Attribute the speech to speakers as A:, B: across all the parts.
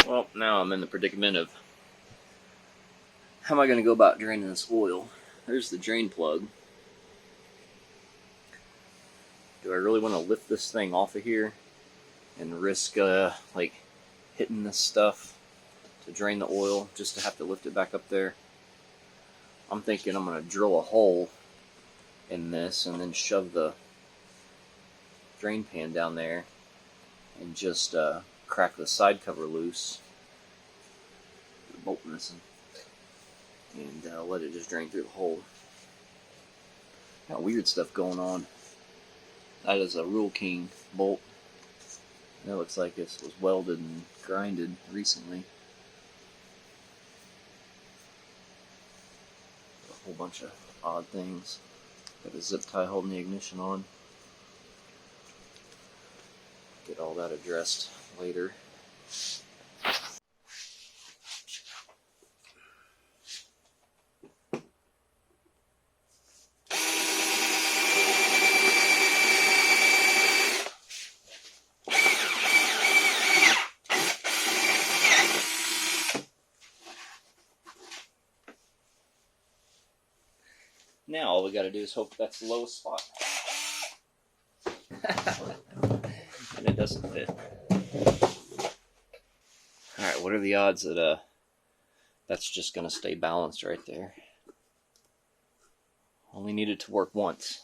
A: Well, now I'm in the predicament of how am I going to go about draining this oil? There's the drain plug. Do I really want to lift this thing off of here and risk like hitting this stuff to drain the oil just to have to lift it back up there? I'm thinking I'm going to drill a hole in this and then shove the drain pan down there and just crack the side cover loose, the bolt missing, and let it just drain through the hole. Got weird stuff going on. That is a Rule King bolt. That looks like this was welded and grinded recently. A whole bunch of odd things. Got a zip tie holding the ignition on. Get all that addressed later. Now all we got to do is hope that's the lowest spot. And it doesn't fit. Alright, what are the odds that that's just going to stay balanced right there? Only needed to work once.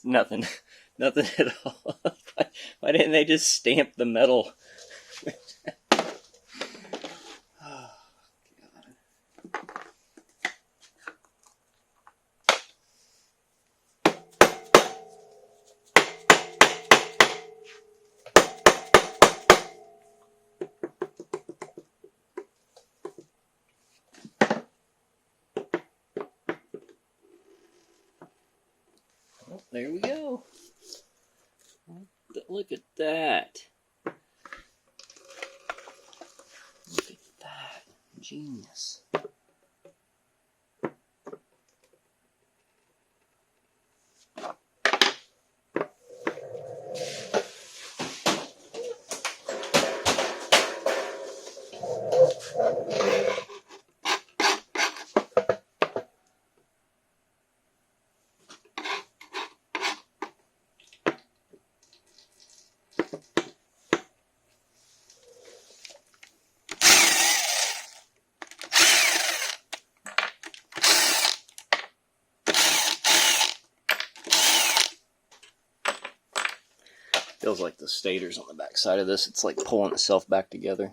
A: Nothing at all. Why didn't they just stamp the metal? Oh, God. Well, there we go. Look at that. Look at that. Genius. Feels like the stator's on the back side of this. It's like pulling itself back together.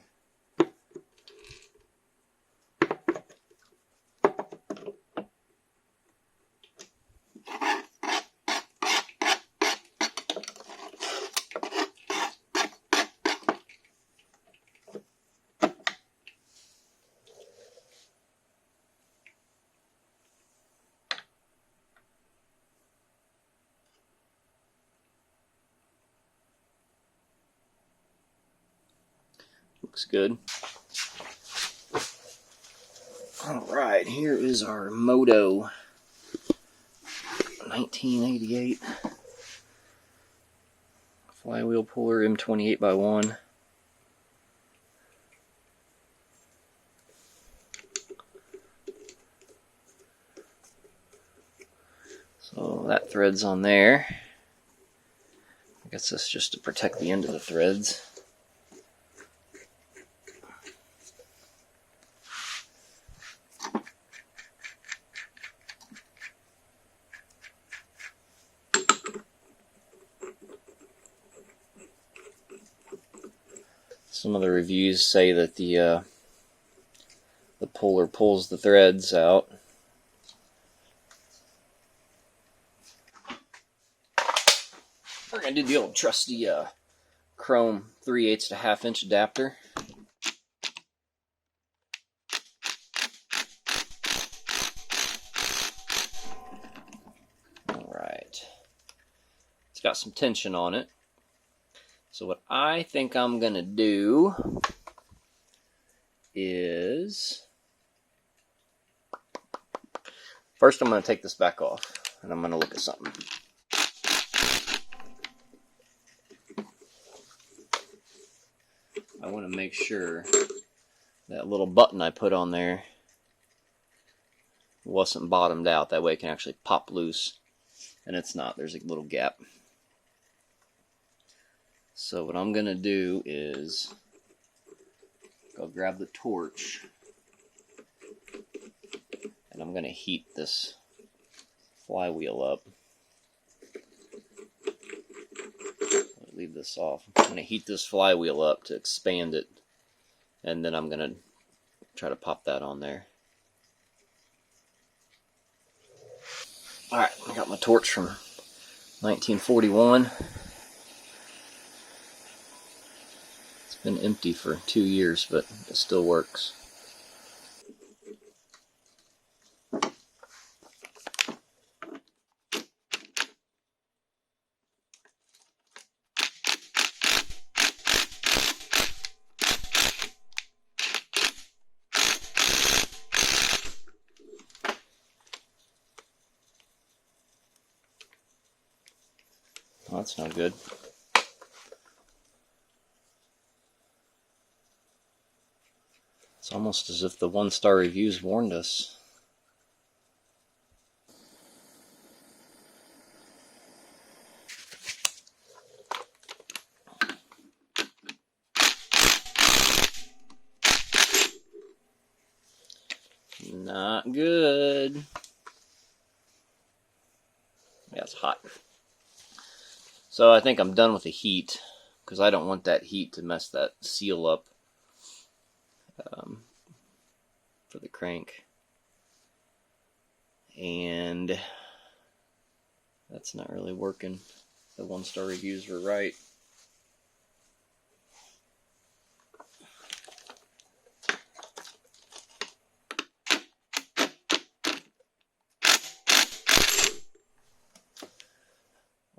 A: Looks good. Alright, here is our Moto 1988 flywheel puller M28x1. So that thread's on there. I guess that's just to protect the end of the threads. Some of the reviews say that the puller pulls the threads out. We're going to do the old trusty chrome 3/8 to 1/2 inch adapter. Alright. It's got some tension on it. So what I think I'm gonna do is, first I'm gonna take this back off and I'm gonna look at something. I want to make sure that little button I put on there wasn't bottomed out. That way it can actually pop loose. And it's not. There's a little gap. So what I'm going to do is go grab the torch. And I'm going to heat this flywheel up. Leave this off. I'm going to heat this flywheel up to expand it. And then I'm going to try to pop that on there. Alright, I got my torch from 1941. It's been empty for 2 years, but it still works. Well, that's no good. It's almost as if the 1-star reviews warned us. Not good. Yeah, it's hot. So I think I'm done with the heat, because I don't want that heat to mess that seal up for the crank. And that's not really working. The 1-star reviews were right.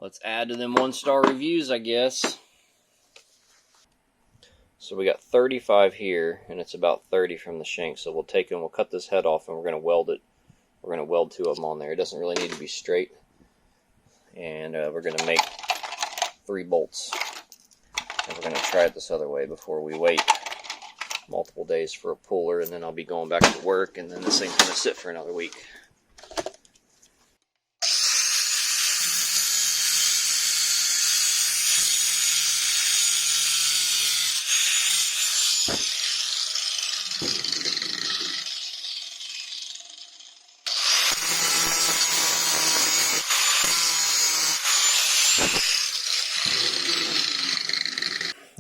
A: Let's add to them 1-star reviews, I guess. So we got 35 here, and it's about 30 from the shank. So we'll take and we'll cut this head off, and we're going to weld it. We're going to weld 2 of them on there. It doesn't really need to be straight. And we're going to make 3 bolts. And we're going to try it this other way before we wait multiple days for a puller, and then I'll be going back to work, and then this thing's going to sit for another week.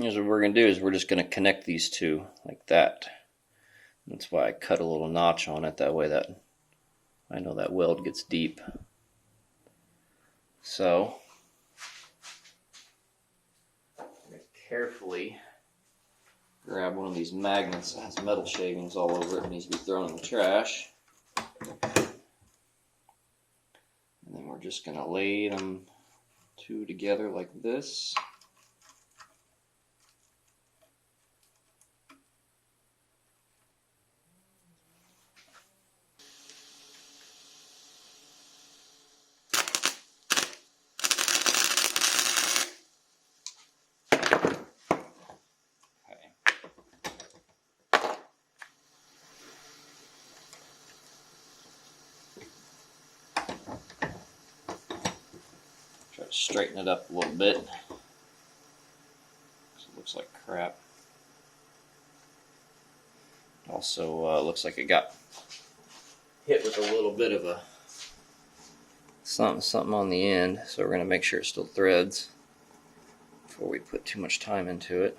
A: Here's what we're going to do is we're just going to connect these 2 like that. That's why I cut a little notch on it, that way that I know that weld gets deep. So I'm going to carefully grab one of these magnets that has metal shavings all over it and needs to be thrown in the trash. And then we're just going to lay them 2 together like this. Try to straighten it up a little bit. It looks like crap. Also, looks like it got hit with a little bit of a something on the end, so we're going to make sure it still threads before we put too much time into it.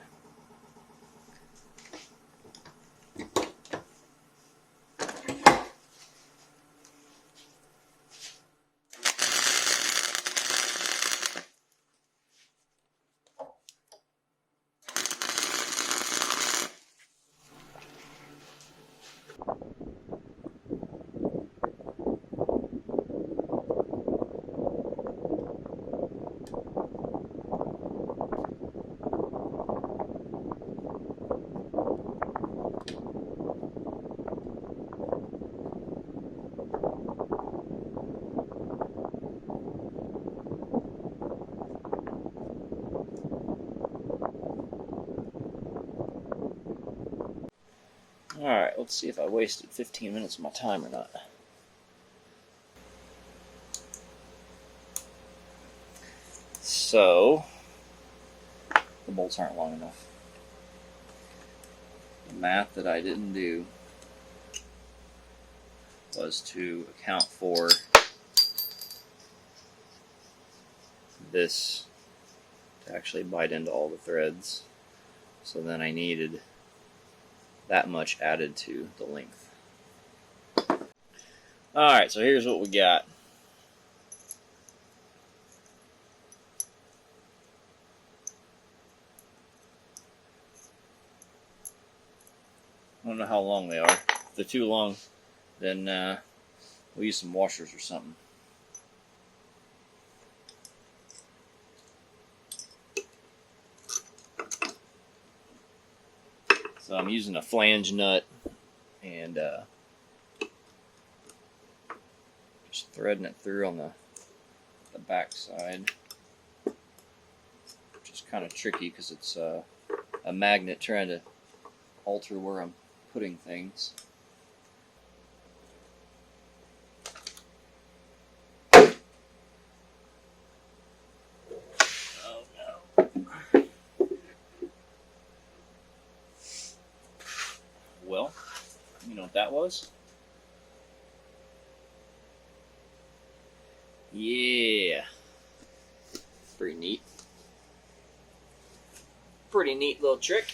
A: let's see if I wasted 15 minutes of my time or not. So, the bolts aren't long enough. The math that I didn't do was to account for this to actually bite into all the threads. So then I needed that much added to the length. Alright, so here's what we got. I don't know how long they are. If they're too long, then we'll use some washers or something. So I'm using a flange nut and just threading it through on the back side, which is kind of tricky because it's a magnet trying to alter where I'm putting things. Oh no. Well, you know what that was? Yeah. Pretty neat. Pretty neat little trick.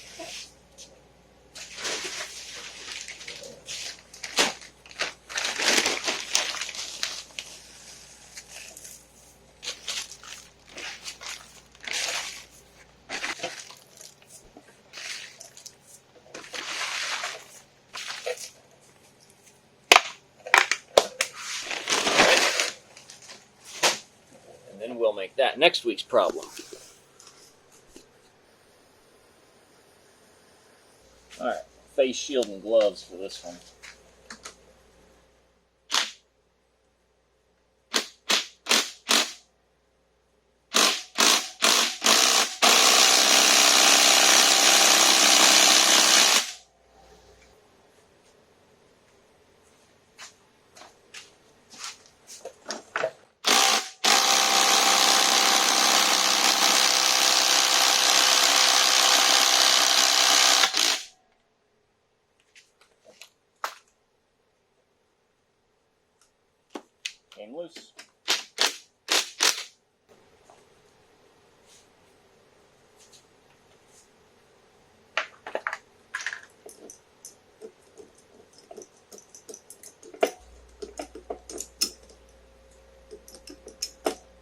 A: And then we'll make that next week's problem. Alright, face shield and gloves for this one. Came loose.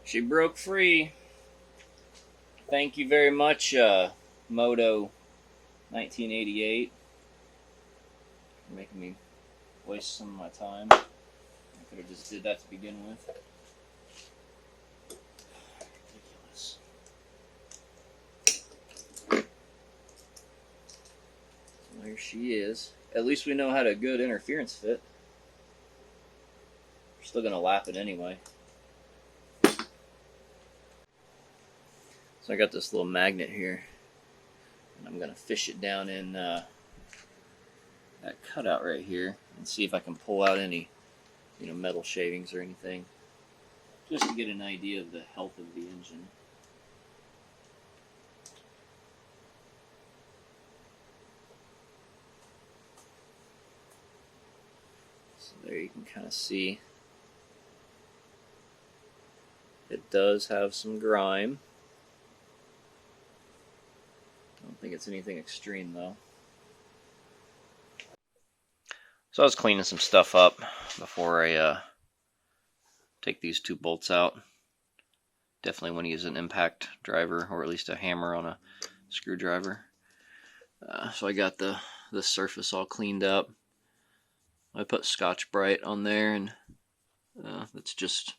A: She broke free. Thank you very much, Moto 1988, for making me waste some of my time. I could have just did that to begin with. Ridiculous. So there she is. At least we know how to good interference fit. We're still going to lap it anyway. So I got this little magnet here, and I'm going to fish it down in that cutout right here and see if I can pull out any metal shavings or anything, just to get an idea of the health of the engine. So there you can kind of see it does have some grime. I don't think it's anything extreme though. So I was cleaning some stuff up before I take these two bolts out. Definitely want to use an impact driver, or at least a hammer on a screwdriver. So I got the surface all cleaned up. I put Scotch-Brite on there, and it's just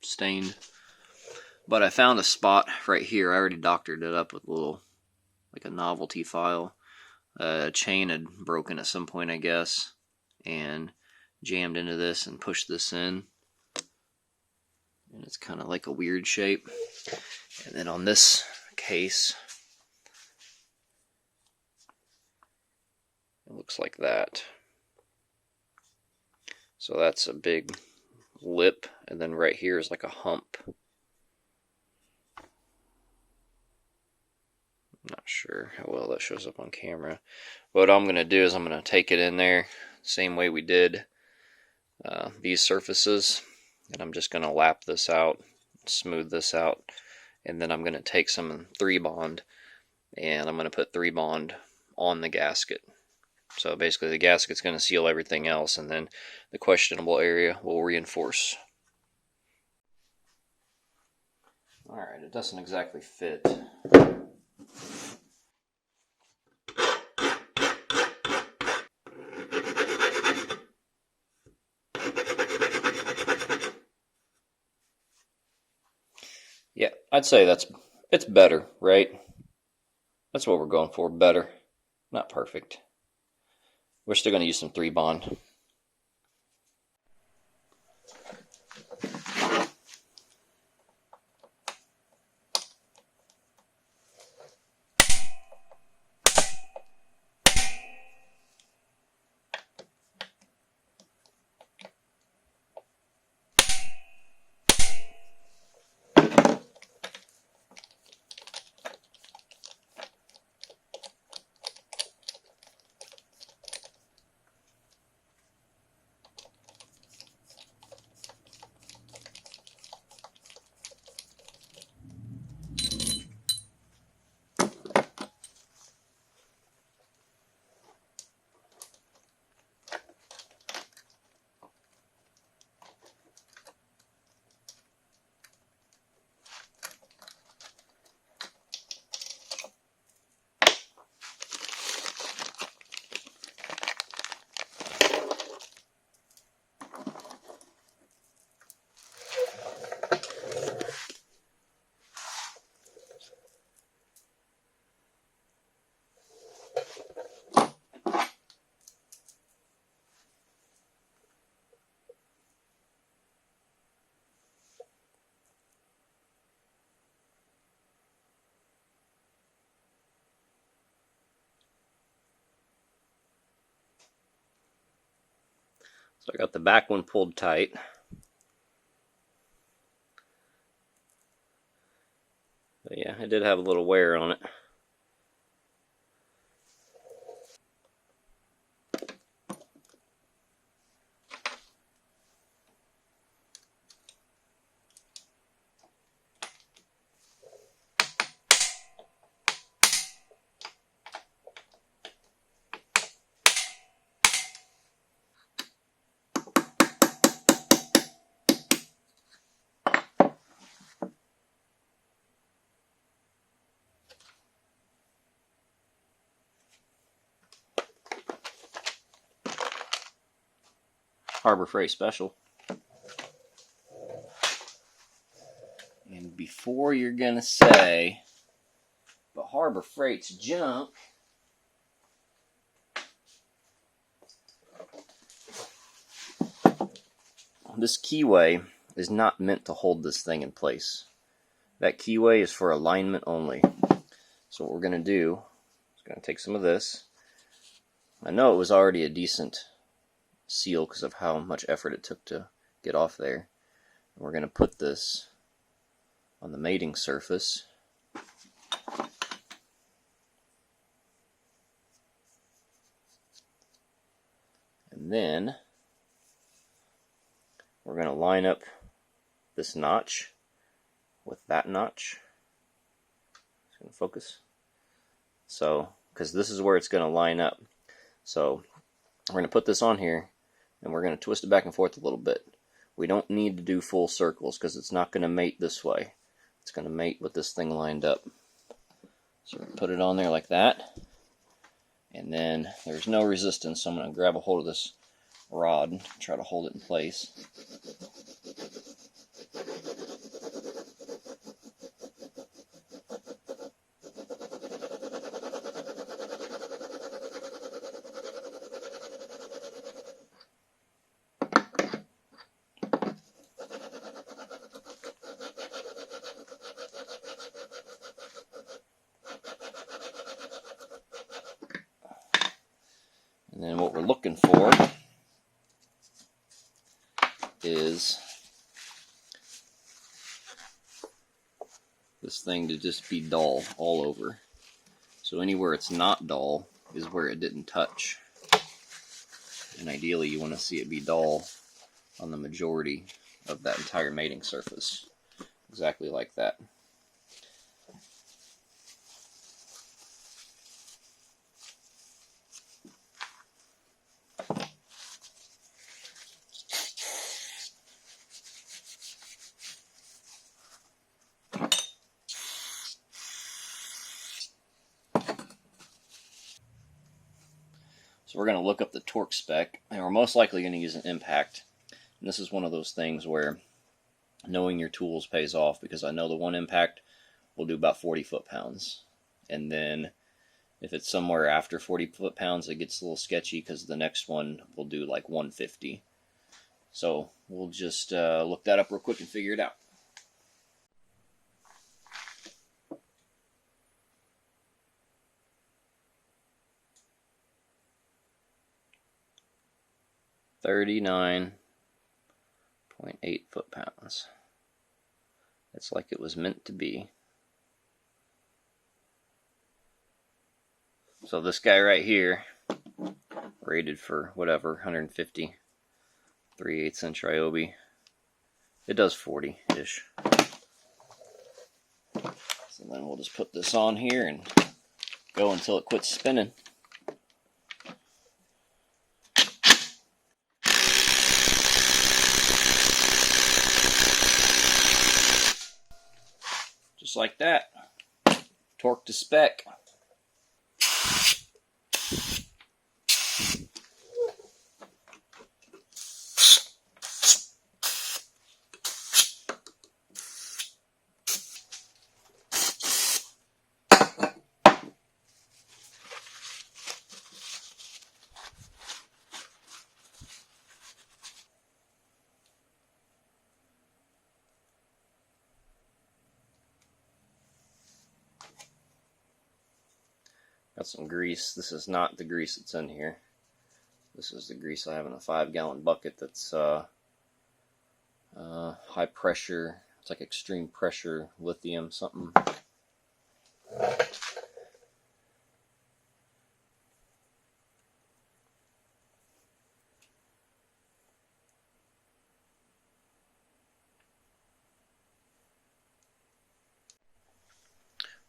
A: stained. But I found a spot right here. I already doctored it up with a little, like a novelty file. A chain had broken at some point, I guess, and jammed into this and pushed this in. And it's kind of like a weird shape. And then on this case, it looks like that. So that's a big lip, and then right here is like a hump. I'm not sure how well that shows up on camera. What I'm going to do is I'm going to take it in there, same way we did these surfaces, and I'm just going to lap this out, smooth this out, and then I'm going to take some 3-bond, and I'm going to put 3-bond on the gasket. So basically the gasket's going to seal everything else, and then the questionable area will reinforce. Alright, it doesn't exactly fit. Yeah, I'd say it's better, right? That's what we're going for, better. Not perfect. We're still going to use some 3-bond. So I got the back one pulled tight. But yeah, it did have a little wear on it. Harbor Freight special. And before you're gonna say, but Harbor Freight's junk, this keyway is not meant to hold this thing in place. That keyway is for alignment only. So what we're gonna do is gonna take some of this. I know it was already a decent seal because of how much effort it took to get off there. And we're going to put this on the mating surface. And then we're going to line up this notch with that notch. It's going to focus. So, because this is where it's going to line up. So we're going to put this on here, and we're going to twist it back and forth a little bit. We don't need to do full circles because it's not going to mate this way. It's going to mate with this thing lined up. So put it on there like that. And then there's no resistance, so I'm going to grab a hold of this rod and try to hold it in place. And then what we're looking for is this thing to just be dull all over. So anywhere it's not dull is where it didn't touch. And ideally you want to see it be dull on the majority of that entire mating surface. Exactly like that. So we're going to look up the torque spec, and we're most likely going to use an impact. And this is one of those things where knowing your tools pays off, because I know the one impact will do about 40 foot-pounds. And then if it's somewhere after 40 foot-pounds, it gets a little sketchy because the next one will do like 150. So we'll just look that up real quick and figure it out. $39.8 foot-pounds. It's like it was meant to be. So this guy right here, rated for whatever, 150, 3/8 inch Ryobi. It does 40-ish. So then we'll just put this on here and go until it quits spinning. Just like that. Torque to spec. Got some grease. This is not the grease that's in here. This is the grease I have in a 5-gallon bucket that's high pressure. It's like extreme pressure lithium something.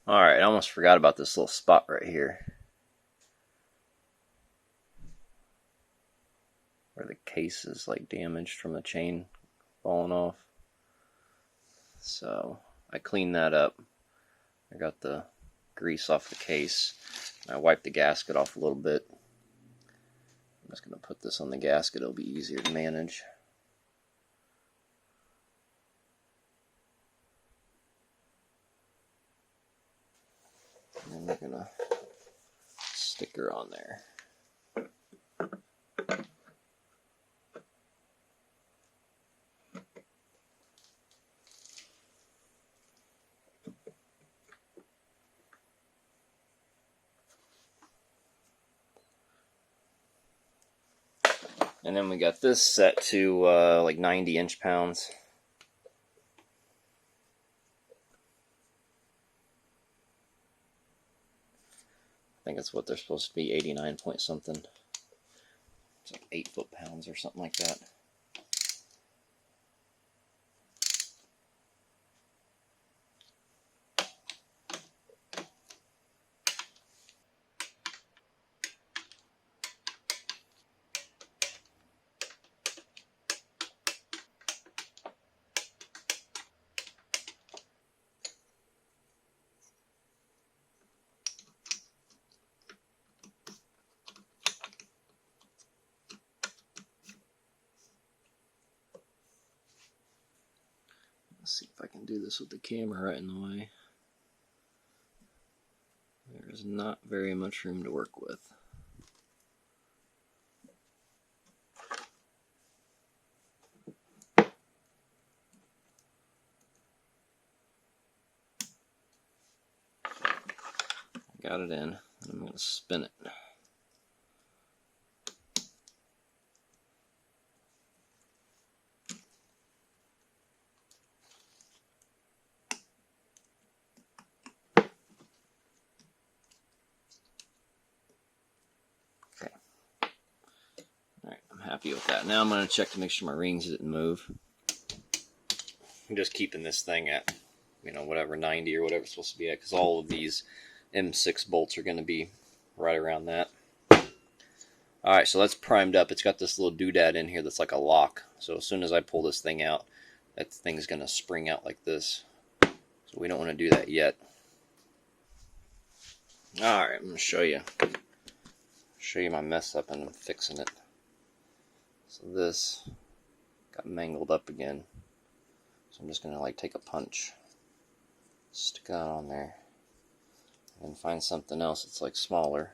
A: Alright, I almost forgot about this little spot right here, where the case is like damaged from the chain falling off. So I cleaned that up. I got the grease off the case. I wiped the gasket off a little bit. I'm just going to put this on the gasket. It'll be easier to manage. And we're going to stick her on there. And then we got this set to like 90 inch-pounds. I think that's what they're supposed to be, 89 point something. It's like 8 foot-pounds or something like that. Let's see if I can do this with the camera right in the way. There's not very much room to work with. Got it in, and I'm going to spin it. deal with that. Now I'm going to check to make sure my rings didn't move. I'm just keeping this thing at, whatever, 90 or whatever it's supposed to be at, because all of these M6 bolts are going to be right around that. Alright, so that's primed up. It's got this little doodad in here that's like a lock. So as soon as I pull this thing out, that thing's going to spring out like this. So we don't want to do that yet. Alright, I'm going to show you my mess up, and I'm fixing it. So this got mangled up again. So I'm just going to take a punch, stick that on there, and then find something else that's smaller.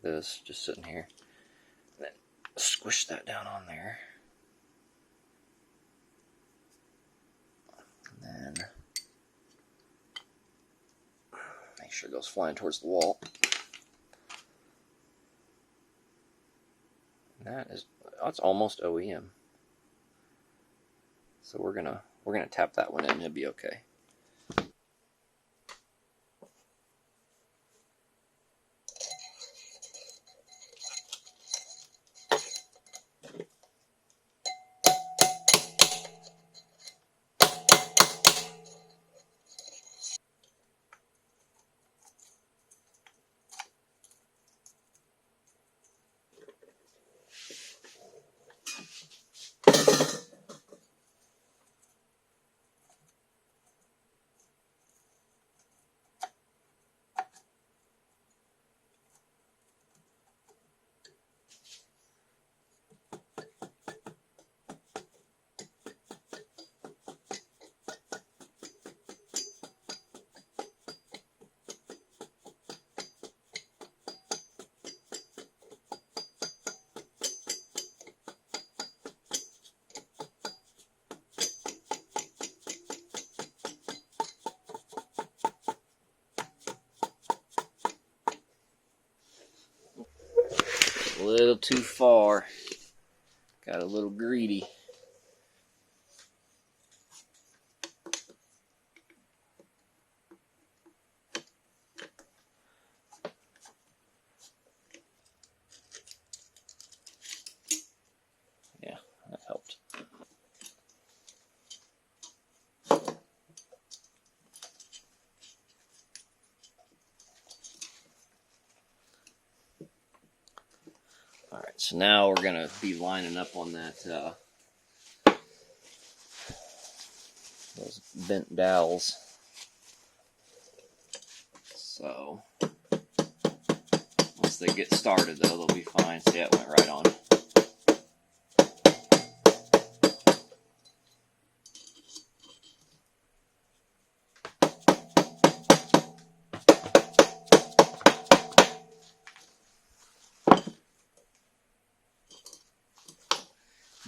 A: This, just sitting here. And then squish that down on there. And then make sure it goes flying towards the wall. That's almost OEM. So we're gonna tap that one in, and it'll be okay. A little too far. Got a little greedy. Yeah, that helped. Alright, so now we're going to be lining up on that those bent dowels. So once they get started, though, they'll be fine. See, it went right on.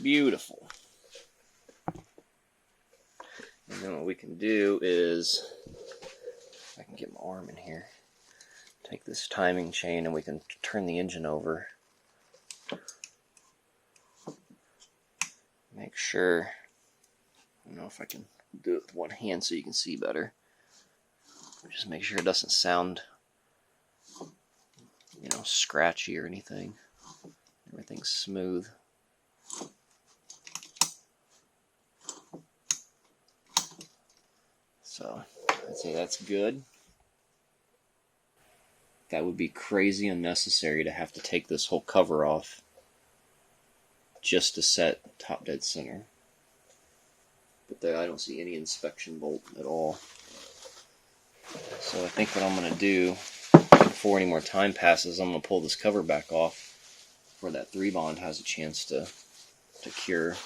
A: Beautiful. And then what we can do is, if I can get my arm in here, take this timing chain and we can turn the engine over. Make sure, I don't know if I can do it with one hand so you can see better. Just make sure it doesn't sound, scratchy or anything. Everything's smooth. So, I'd say that's good. That would be crazy unnecessary to have to take this whole cover off just to set top dead center. But there, I don't see any inspection bolt at all. So I think what I'm going to do, before any more time passes, I'm going to pull this cover back off before that 3-bond has a chance to cure.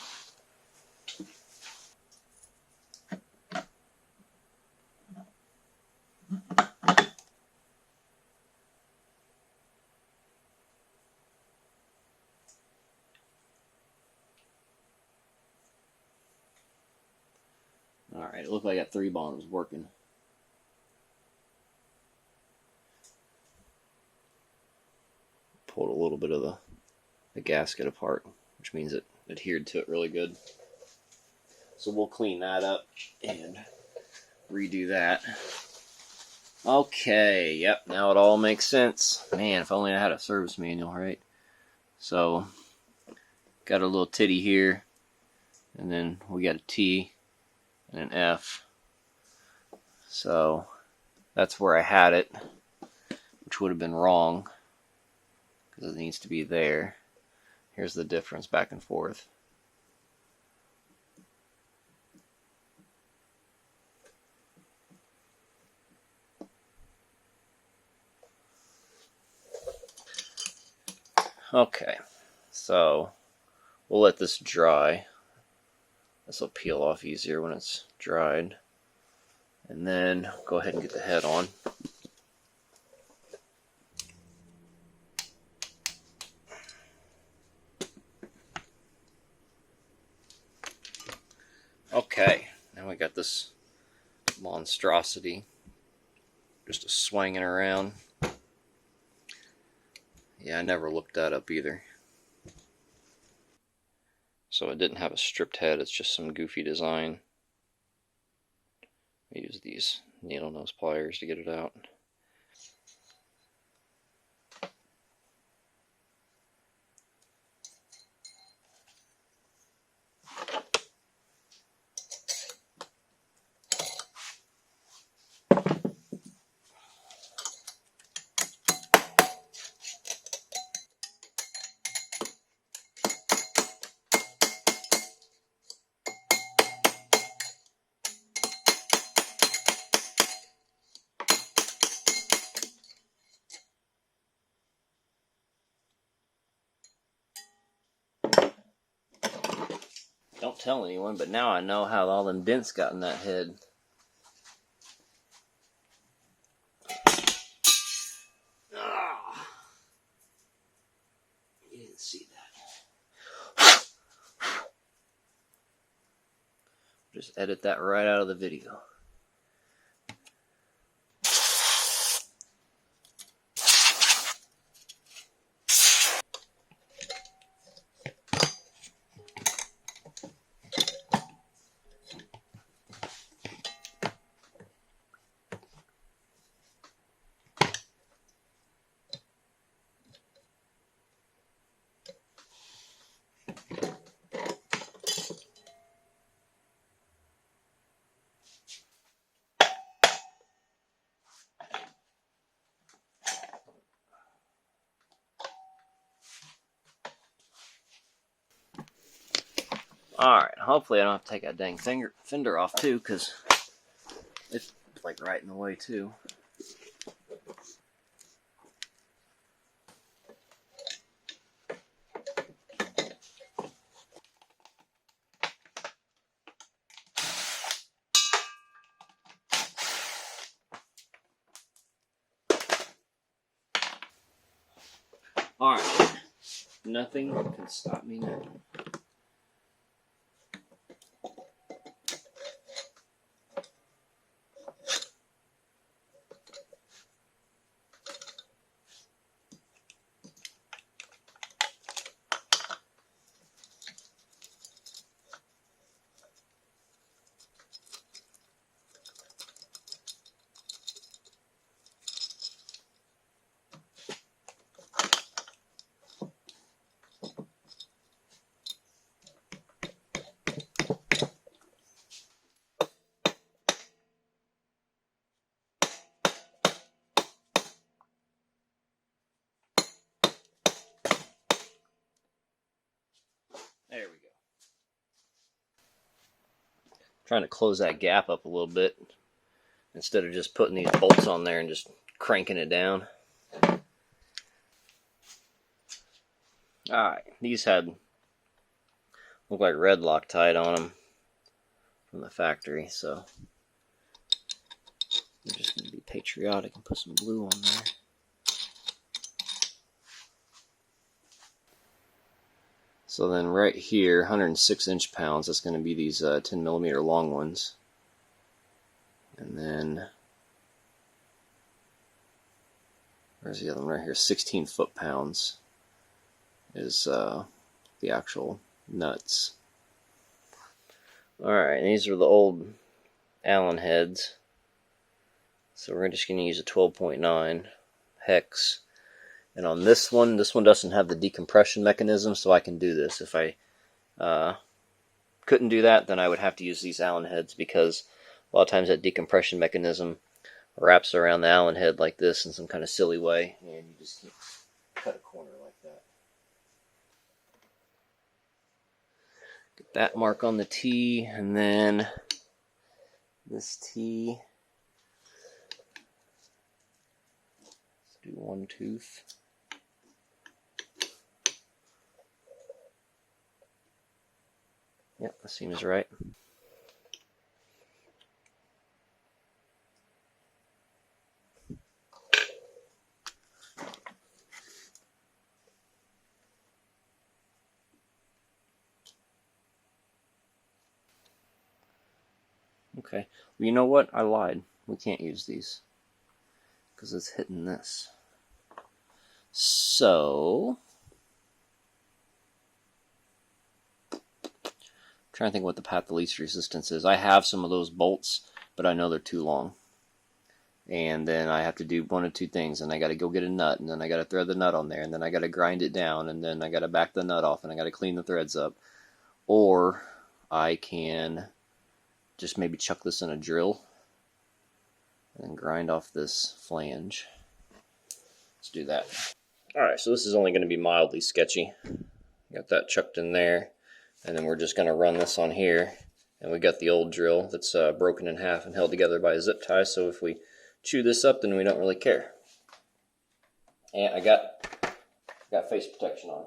A: Alright, it looked like that 3-bond was working. Pulled a little bit of the gasket apart, which means it adhered to it really good. So we'll clean that up and redo that. Okay, yep, now it all makes sense. Man, if only I had a service manual, right? So got a little titty here, and then we got a T and an F. So that's where I had it, which would have been wrong because it needs to be there. Here's the difference back and forth. Okay, so we'll let this dry. This will peel off easier when it's dried. And then go ahead and get the head on. Okay, now we got this monstrosity just a swinging around. Yeah, I never looked that up either. So it didn't have a stripped head, it's just some goofy design. I use these needle nose pliers to get it out. Don't tell anyone, but now I know how all them dents got in that head. You didn't see that. Just edit that right out of the video. Alright, hopefully I don't have to take that dang fender off too, because it's like right in the way too. Alright, nothing can stop me now. There we go. Trying to close that gap up a little bit instead of just putting these bolts on there and just cranking it down. Alright, these had look like red Loctite on them from the factory, so we're just going to be patriotic and put some blue on there. So then right here, 106 inch-pounds, that's going to be these 10 millimeter long ones. And then, where's the other one? Right here, 16 foot-pounds is the actual nuts. Alright, these are the old Allen heads. So we're just going to use a 12.9 hex. And on this one doesn't have the decompression mechanism, so I can do this. If I couldn't do that, then I would have to use these Allen heads, because a lot of times that decompression mechanism wraps around the Allen head like this in some kind of silly way, and you just can't cut a corner like that. Get that mark on the T, and then this T. Let's do one tooth. Yep, that seems right. Okay, well, you know what? I lied. We can't use these because it's hitting this. So, I'm trying to think what the path of least resistance is. I have some of those bolts, but I know they're too long. And then I have to do one of two things, and I got to go get a nut, and then I got to thread the nut on there, and then I got to grind it down, and then I got to back the nut off, and I got to clean the threads up. Or I can just maybe chuck this in a drill and grind off this flange. Let's do that. Alright, so this is only going to be mildly sketchy. Got that chucked in there, and then we're just going to run this on here. And we got the old drill that's broken in half and held together by a zip tie, so if we chew this up, then we don't really care. And I got face protection on.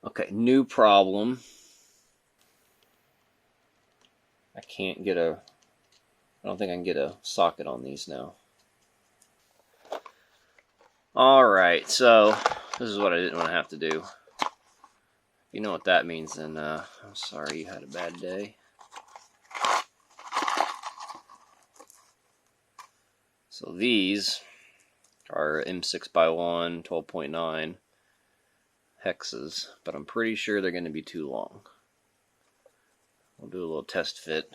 A: Okay, new problem. I don't think I can get a socket on these now. Alright, so this is what I didn't want to have to do. If you know what that means, then I'm sorry you had a bad day. So these are M6x1 12.9 hexes, but I'm pretty sure they're going to be too long. We'll do a little test fit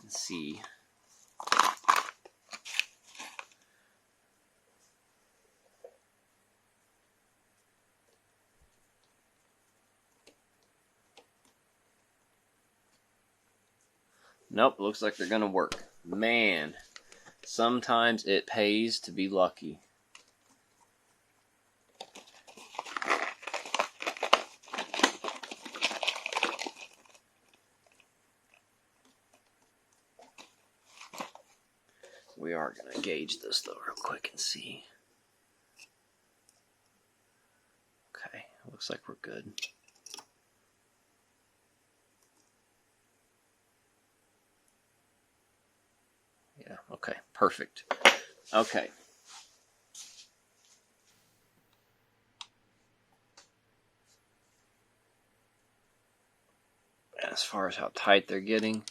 A: and see. Nope, looks like they're going to work. Man, sometimes it pays to be lucky. We are going to gauge this though real quick and see. Okay, looks like we're good. Yeah, okay, perfect. Okay. As far as how tight they're getting,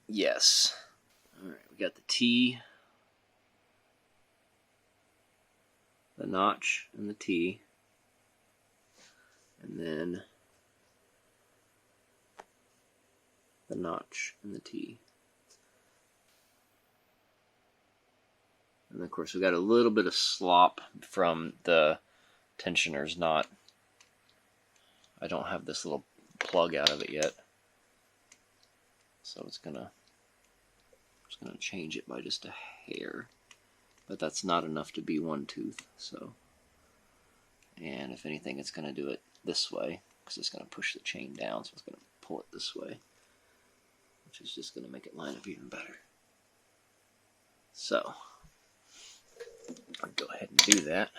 A: yes. Alright, we got the T, the notch, and the T, and then the notch and the T. And of course we got a little bit of slop from the tensioner's knot. I don't have this little plug out of it yet, so it's gonna change it by just a hair, but that's not enough to be one tooth. So, and if anything, it's gonna do it this way because it's gonna push the chain down, so it's gonna pull it this way, which is just gonna make it line up even better. So I'll go ahead and do that.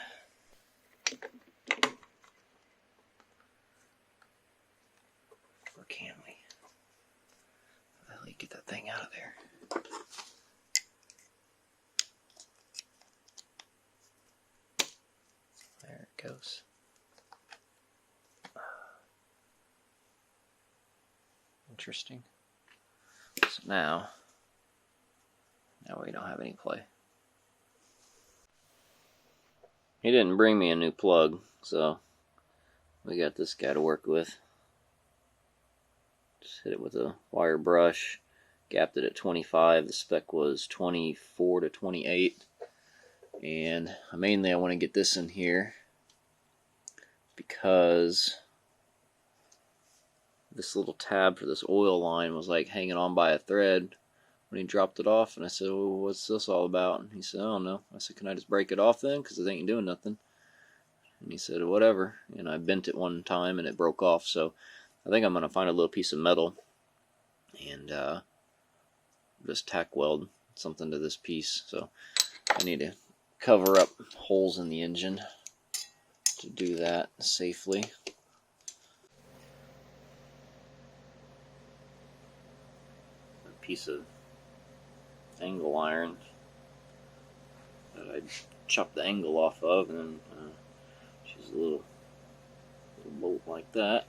A: Or can we? How the hell do you get that thing out of there? There it goes. Interesting. So now we don't have any play. He didn't bring me a new plug, so we got this guy to work with. Just hit it with a wire brush, gapped it at 25. The spec was 24 to 28. And mainly I want to get this in here because this little tab for this oil line was like hanging on by a thread when he dropped it off. And I said, well, what's this all about? And he said, I don't know. I said, can I just break it off then? Because it ain't doing nothing. And he said, whatever. And I bent it one time and it broke off. So I think I'm going to find a little piece of metal and just tack weld something to this piece. So I need to cover up holes in the engine to do that safely. A piece of angle iron that I chopped the angle off of, and then just a little bolt like that.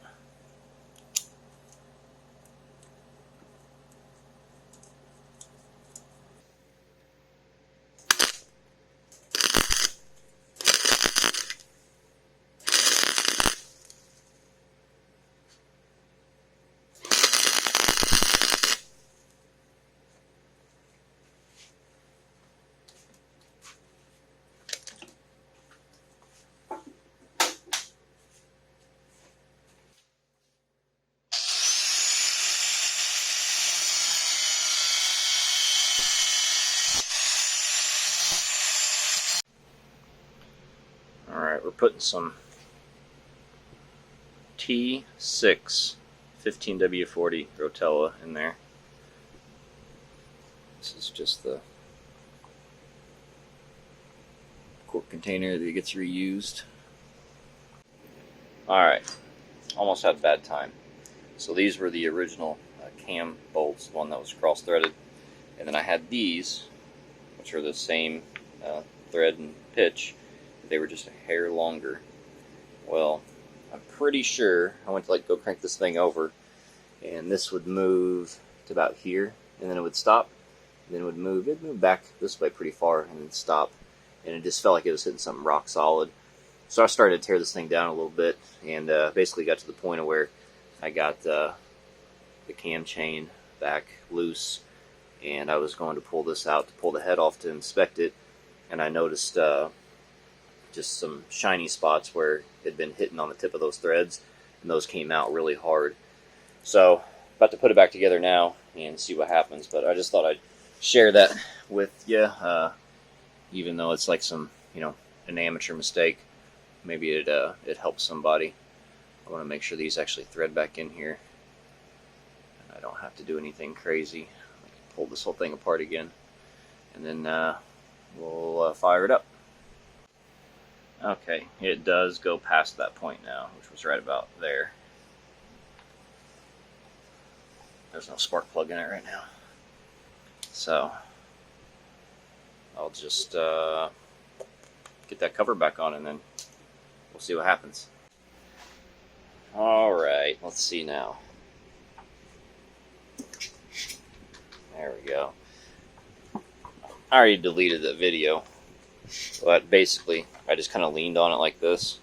A: Alright, we're putting some T6 15W40 Rotella in there. This is just the quart container that gets reused. Alright, almost had a bad time. So these were the original cam bolts, the one that was cross-threaded. And then I had these, which are the same thread and pitch. They were just a hair longer. Well, I'm pretty sure I went to go crank this thing over, and this would move to about here, and then it would stop, and then it would move. It'd move back this way pretty far, and then stop. And it just felt like it was hitting something rock solid. So I started to tear this thing down a little bit, and basically got to the point of where I got the cam chain back loose, and I was going to pull this out to pull the head off to inspect it, and I noticed just some shiny spots where it had been hitting on the tip of those threads, and those came out really hard. So about to put it back together now and see what happens, but I just thought I'd share that with you, even though it's like some, an amateur mistake. Maybe it helps somebody. I want to make sure these actually thread back in here, and I don't have to do anything crazy. I can pull this whole thing apart again, and then we'll fire it up. Okay, it does go past that point now, which was right about there. There's no spark plug in it right now. So I'll just get that cover back on, and then we'll see what happens. Alright, let's see now. There we go. I already deleted the video, but basically I just kind of leaned on it like this,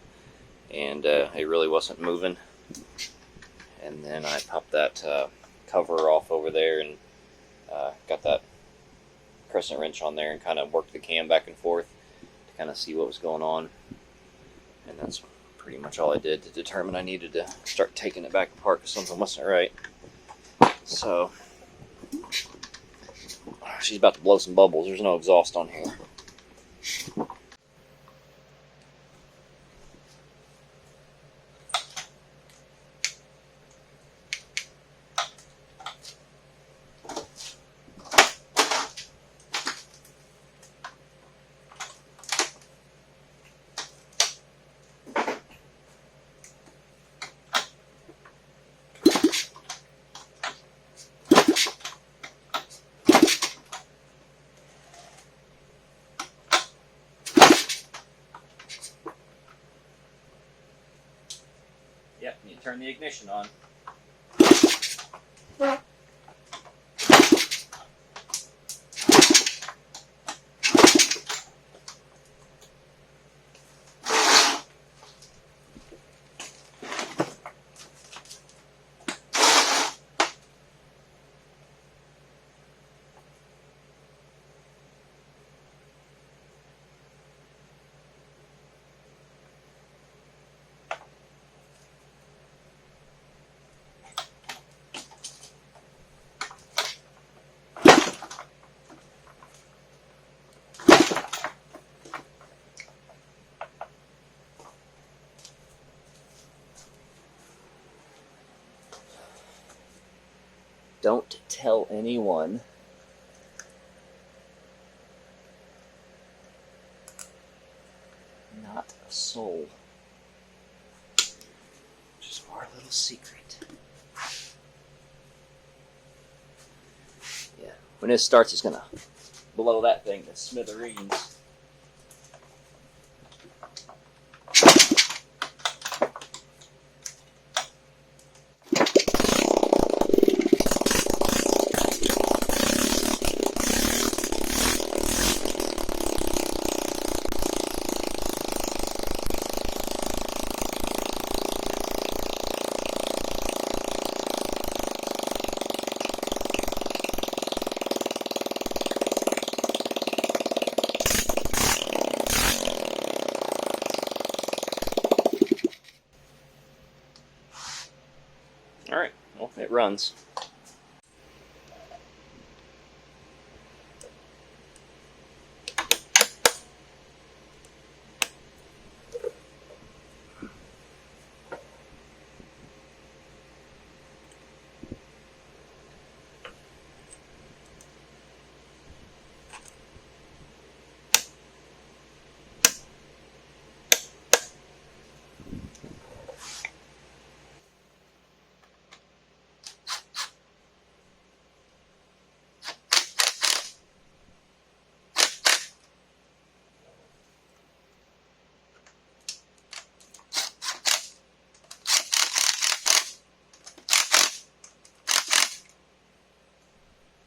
A: and it really wasn't moving. And then I popped that cover off over there, and got that crescent wrench on there and kind of worked the cam back and forth to kind of see what was going on. And that's pretty much all I did to determine I needed to start taking it back apart because something wasn't right. So she's about to blow some bubbles. There's no exhaust on here. Yep, you turn the ignition on. Don't tell anyone. Not a soul. Just our little secret. Yeah. When this starts, it's gonna blow that thing to smithereens. Alright, well, it runs.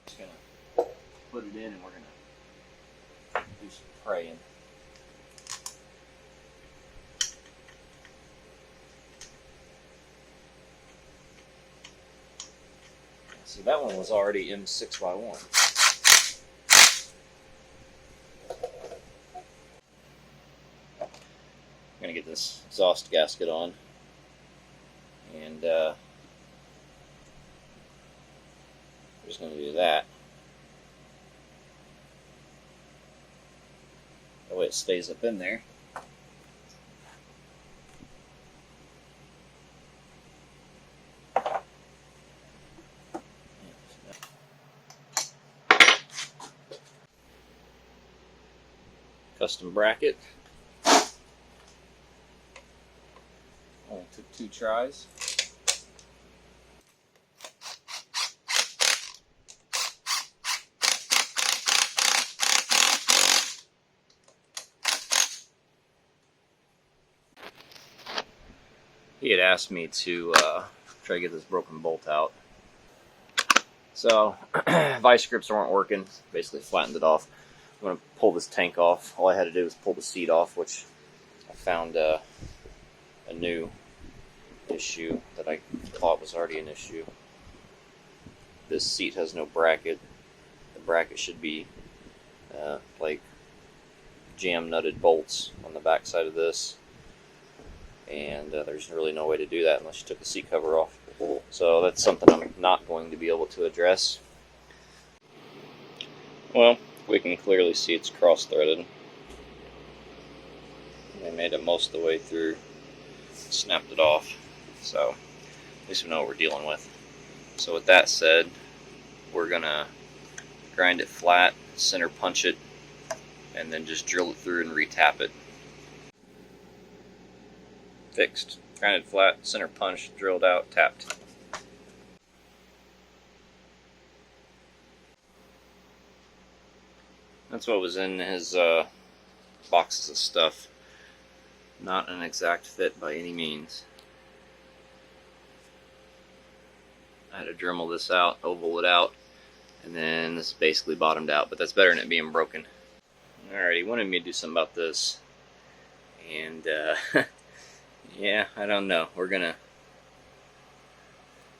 A: Just gonna put it in and we're gonna do some praying. See, that one was already M6x1. I'm gonna get this exhaust gasket on, and we're just gonna do that. That way it stays up in there. Custom bracket. Only took 2 tries. He had asked me to try to get this broken bolt out. So, vice grips weren't working. Basically flattened it off. I'm going to pull this tank off. All I had to do was pull the seat off, which I found a new issue that I thought was already an issue. This seat has no bracket. The bracket should be like jam nutted bolts on the back side of this, and there's really no way to do that unless you took the seat cover off. So that's something I'm not going to be able to address. Well, we can clearly see it's cross-threaded. They made it most of the way through, snapped it off, so at least we know what we're dealing with. So with that said, we're gonna grind it flat, center punch it, and then just drill it through and retap it. Fixed. Grinded flat, center punch, drilled out, tapped. That's what was in his boxes of stuff. Not an exact fit by any means. I had to Dremel this out, oval it out, and then this is basically bottomed out, but that's better than it being broken. Alright, he wanted me to do something about this, and yeah, I don't know. We're gonna...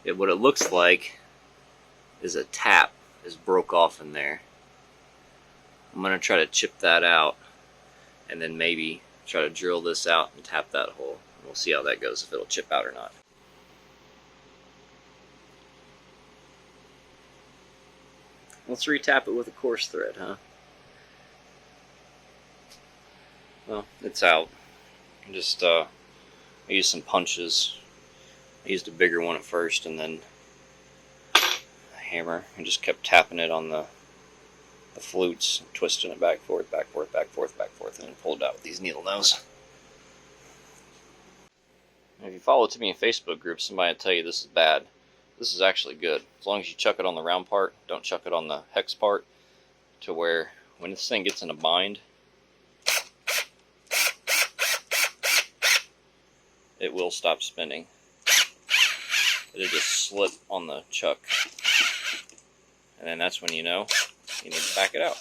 A: what it looks like is a tap is broke off in there. I'm gonna try to chip that out, and then maybe try to drill this out and tap that hole. We'll see how that goes, if it'll chip out or not. Let's retap it with a coarse thread, huh? Well, it's out. Just I used some punches. I used a bigger one at first, and then I hammer and just kept tapping it on the flutes, twisting it back, forth, back, forth, back, forth, back, forth, and then pulled it out with these needle nose. And if you follow to me in Facebook groups, somebody will tell you this is bad. This is actually good. As long as you chuck it on the round part, don't chuck it on the hex part, to where when this thing gets in a bind, it will stop spinning. It'll just slip on the chuck. And then that's when you know you need to back it out.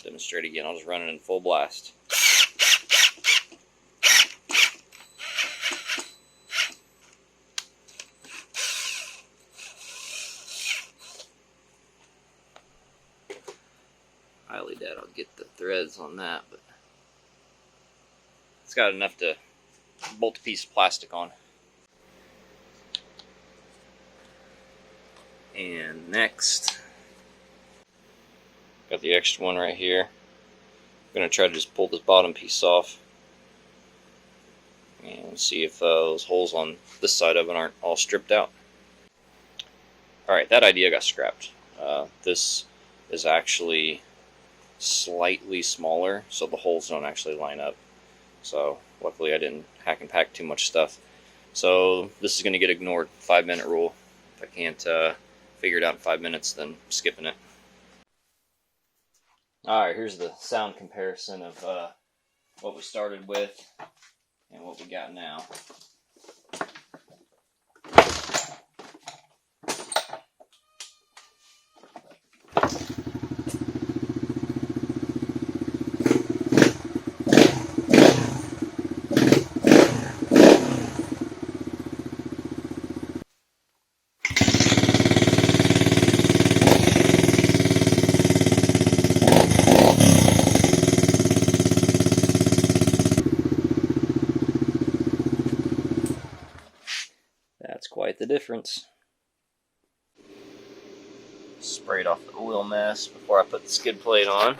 A: Demonstrate again. I'll just run it in full blast. Highly doubt I'll get the threads on that, but it's got enough to bolt a piece of plastic on. And next, got the extra one right here. I'm going to try to just pull this bottom piece off and see if those holes on this side of it aren't all stripped out. Alright, that idea got scrapped. This is actually slightly smaller, so the holes don't actually line up. So luckily I didn't hack and pack too much stuff. So this is going to get ignored. 5-minute rule. If I can't figure it out in 5 minutes, then I'm skipping it. Alright, here's the sound comparison of what we started with and what we got now. That's quite the difference. Sprayed off the oil mess before I put the skid plate on.